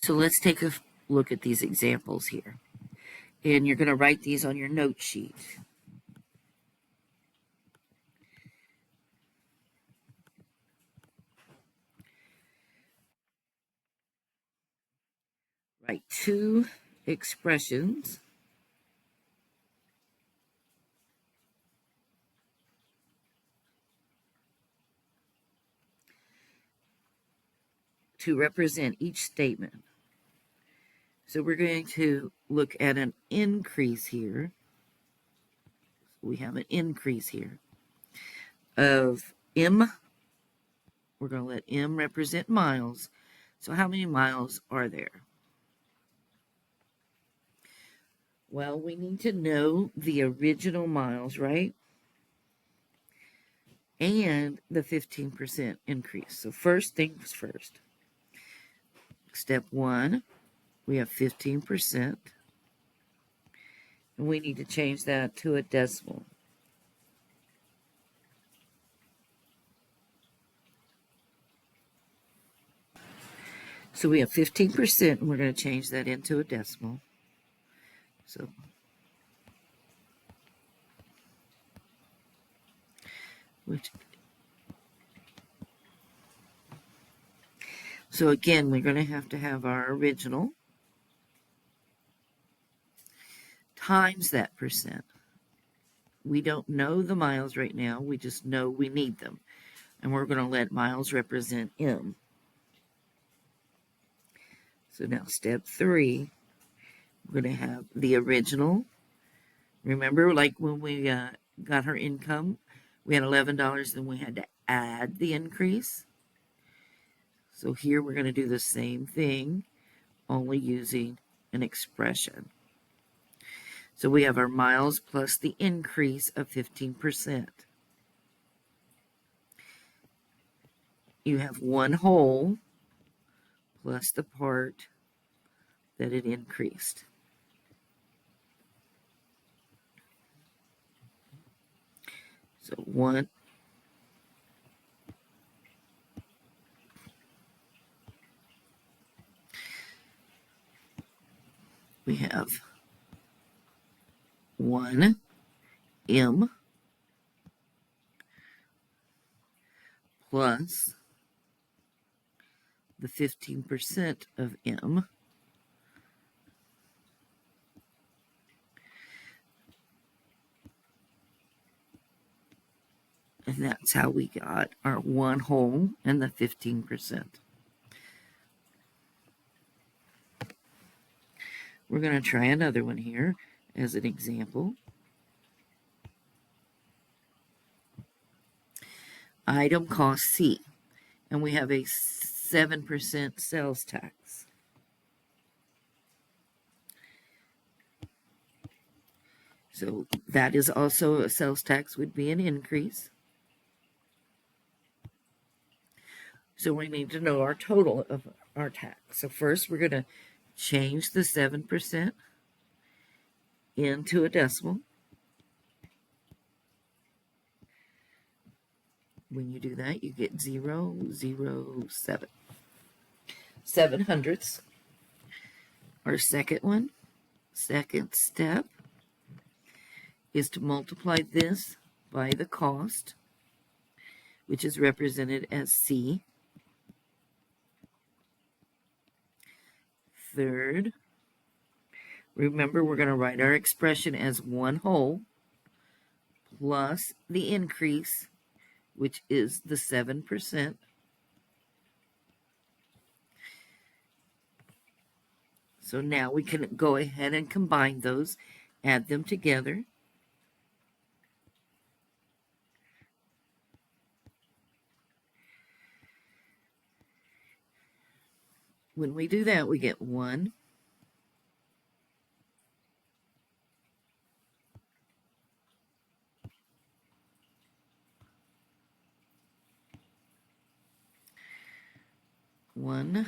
So let's take a look at these examples here. And you're going to write these on your note sheet. Write two expressions to represent each statement. So we're going to look at an increase here. We have an increase here of M. We're going to let M represent miles. So how many miles are there? Well, we need to know the original miles, right? And the 15% increase. So first things first. Step one, we have 15%. And we need to change that to a decimal. So we have 15%, and we're going to change that into a decimal. So again, we're going to have our original times that percent. We don't know the miles right now. We just know we need them. And we're going to let miles represent M. So now step three, we're going to have the original. Remember, like when we got her income, we had $11, then we had to add the increase. So here we're going to do the same thing, only using an expression. So we have our miles plus the increase of 15%. You have one whole plus the part that it increased. So one we have 1 M plus the 15% of M and that's how we got our one whole and the 15%. We're going to try another one here as an example. Item cost C, and we have a 7% sales tax. So that is also a sales tax would be an increase. So we need to know our total of our tax. So first we're going to change the 7% into a decimal. When you do that, you get 0.007. 7 hundredths. Our second one, second step, is to multiply this by the cost, which is represented as C. Third, remember we're going to write our expression as one whole plus the increase, which is the 7%. So now we can go ahead and combine those, add them together. When we do that, we get 1 1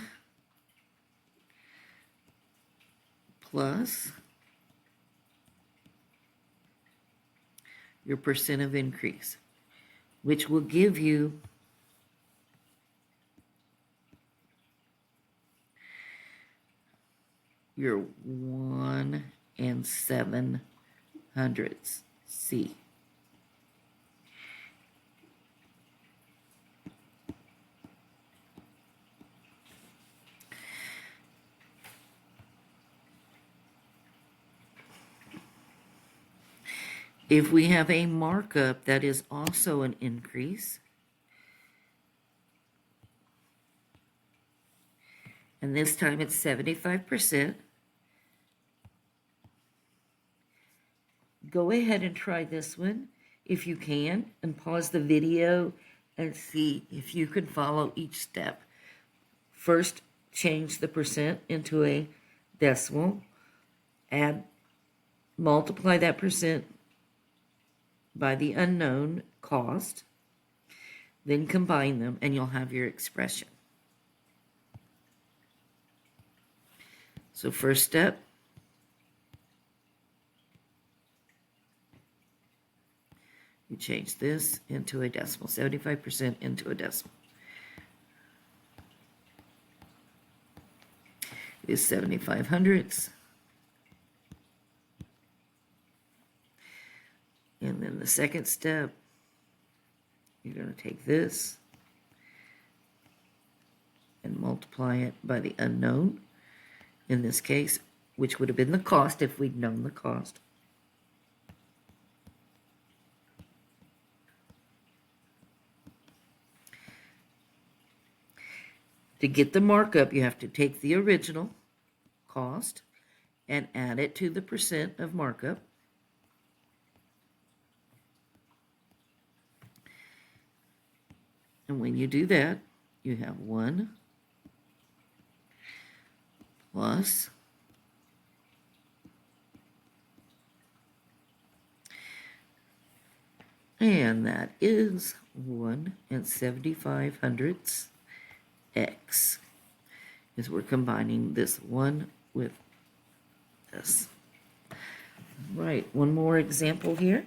plus your percent of increase, which will give you your 1 7/7 C. If we have a markup that is also an increase, and this time it's 75%, go ahead and try this one if you can, and pause the video and see if you can follow each step. First, change the percent into a decimal, multiply that percent by the unknown cost, then combine them, and you'll have your expression. So first step, you change this into a decimal, 75% into a decimal. Is 75/100. And then the second step, you're going to take this and multiply it by the unknown, in this case, which would have been the cost if we'd known the cost. To get the markup, you have to take the original cost and add it to the percent of markup. And when you do that, you have 1 plus and that is 1 7/75 x, is we're combining this 1 with this. Right, one more example here.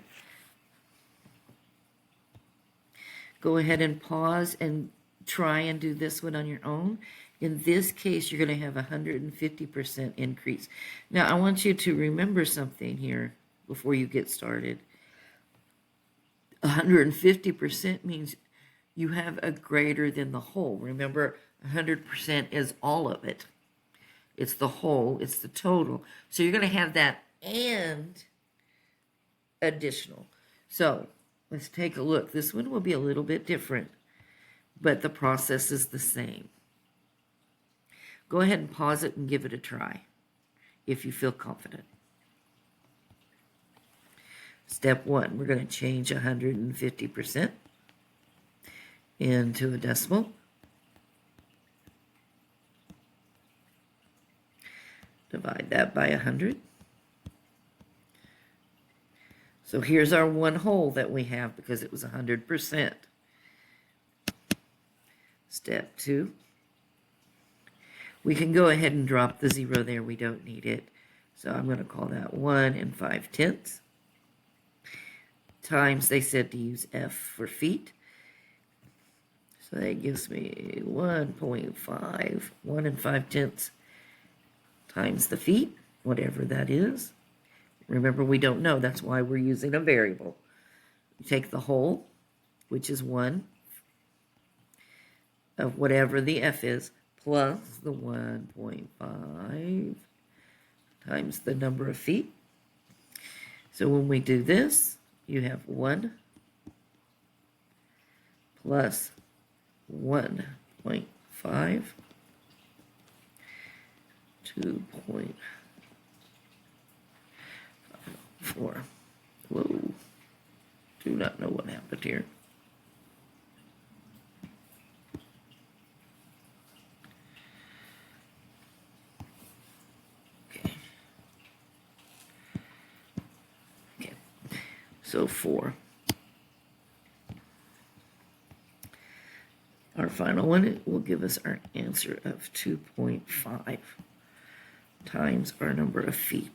Go ahead and pause and try and do this one on your own. In this case, you're going to have 150% increase. Now, I want you to remember something here before you get started. 150% means you have a greater than the whole. Remember, 100% is all of it. It's the whole, it's the total. So you're going to have that and additional. So let's take a look. This one will be a little bit different, but the process is the same. Go ahead and pause it and give it a try if you feel confident. Step 1, we're going to change 150% into a decimal. Divide that by 100. So here's our one whole that we have because it was 100%. Step 2. We can go ahead and drop the 0 there. We don't need it. So I'm going to call that 1 5/10. Times, they said to use F for feet. So that gives me 1.5, 1 5/10 times the feet, whatever that is. Remember, we don't know. That's why we're using a variable. You take the whole, which is 1, of whatever the F is, plus the 1.5 times the number of feet. So when we do this, you have 1 plus 1.5, 2.4. Whoa. Do not know what happened here. Okay. So 4. Our final one will give us our answer of 2.5 times our number of feet.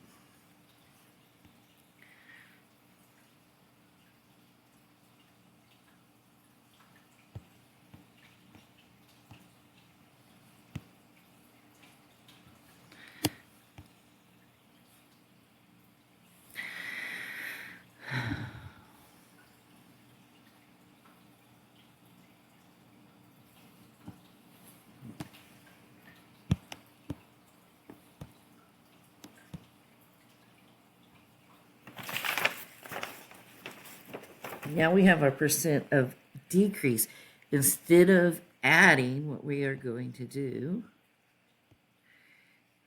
Now we have our percent of decrease. Instead of adding, what we are going to do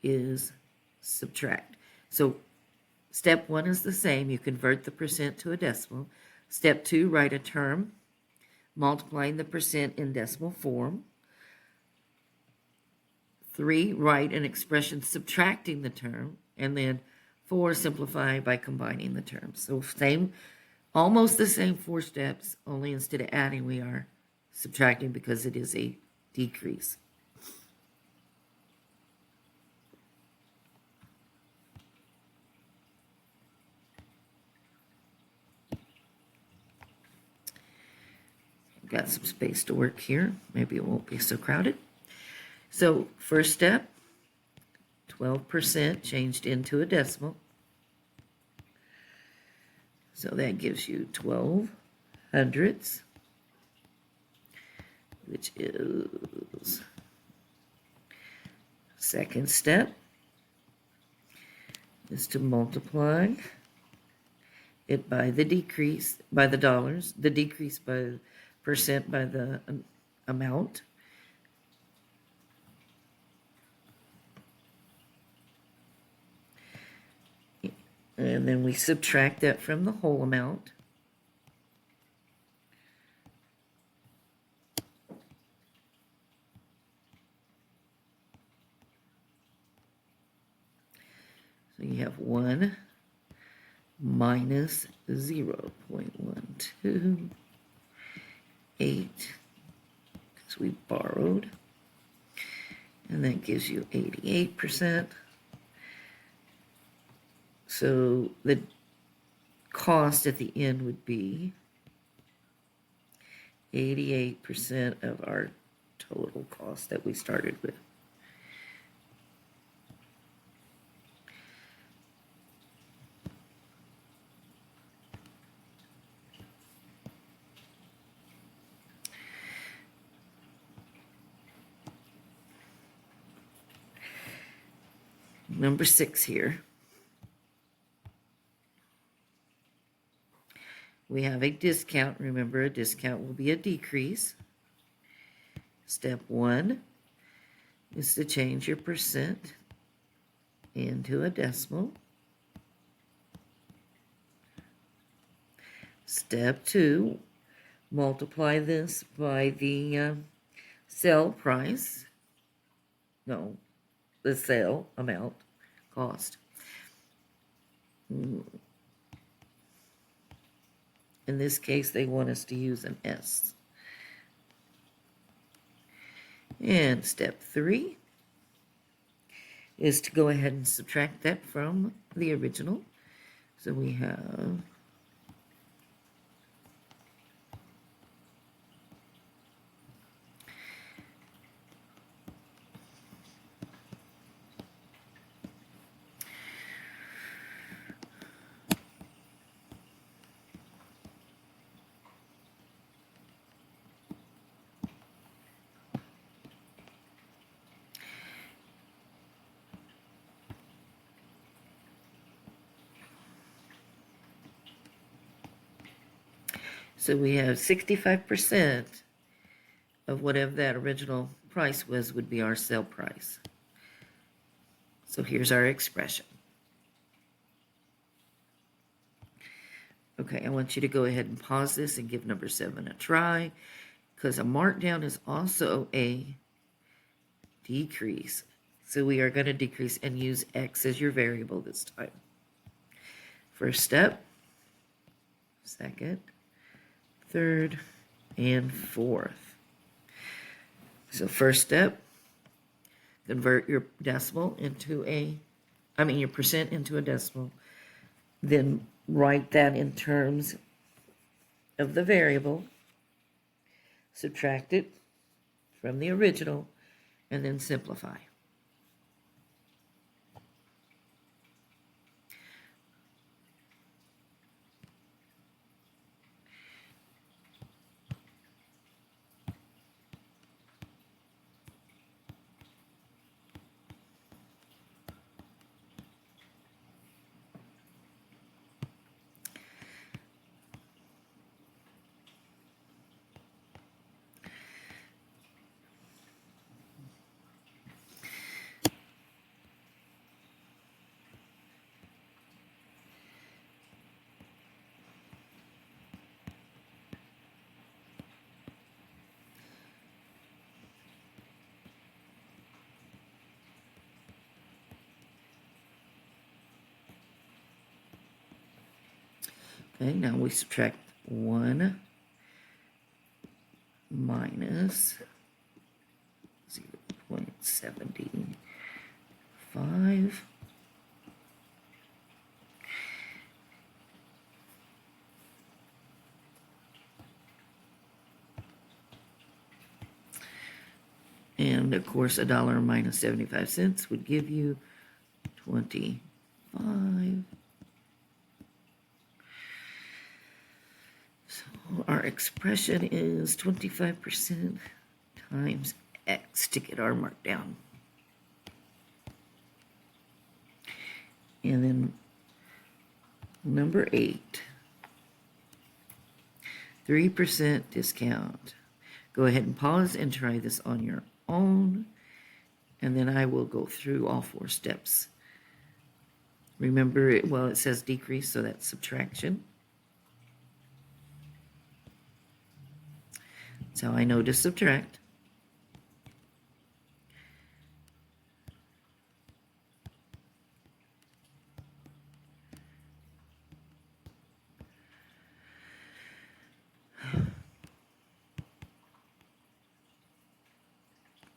is subtract. So step 1 is the same. You convert the percent to a decimal. Step 2, write a term multiplying the percent in decimal form. 3, write an expression subtracting the term. And then 4, simplify by combining the terms. So almost the same 4 steps, only instead of adding, we are subtracting because it is a decrease. Got some space to work here. Maybe it won't be so crowded. So first step, 12% changed into a decimal. So that gives you 12 hundredths, which is second step is to multiply it by the decrease, by the dollars, the decrease by percent by the amount. And then we subtract that from the whole amount. So you have 1 minus 0.128, because we borrowed. And that gives you 88%. So the cost at the end would be 88% of our total cost that we started with. Number 6 here. We have a discount. Remember, a discount will be a decrease. Step 1 is to change your percent into a decimal. Step 2, multiply this by the sale price. No, the sale amount, cost. In this case, they want us to use an S. And step 3 is to go ahead and subtract that from the original. So we have So we have 65% of whatever that original price was would be our sale price. So here's our expression. Okay, I want you to go ahead and pause this and give number 7 a try, because a markdown is also a decrease. So we are going to decrease and use X as your variable this time. First step, second, third, and fourth. So first step, convert your decimal into your percent into a decimal. Then write that in terms of the variable, subtract it from the original, and then simplify. Okay, now we subtract 1 minus 0.75. And of course, $1 minus 75 cents would give you 25. So our expression is 25% times X to get our mark down. And then number 8, 3% discount. Go ahead and pause and try this on your own, and then I will go through all 4 steps. Remember, it says decrease, so that's subtraction. That's how I know to subtract.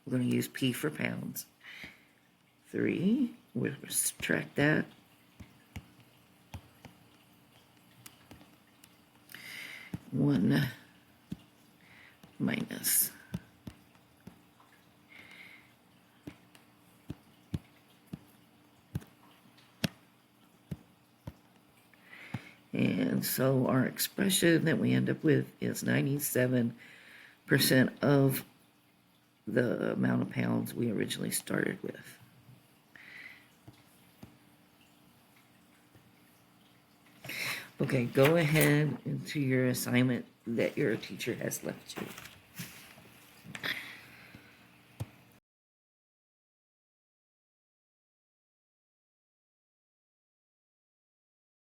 We're going to use P for pounds. 3, we'll subtract that. 1 minus. And so our expression that we end up with is 97% of the amount of pounds we originally started with. Okay, go ahead into your assignment that your teacher has left you.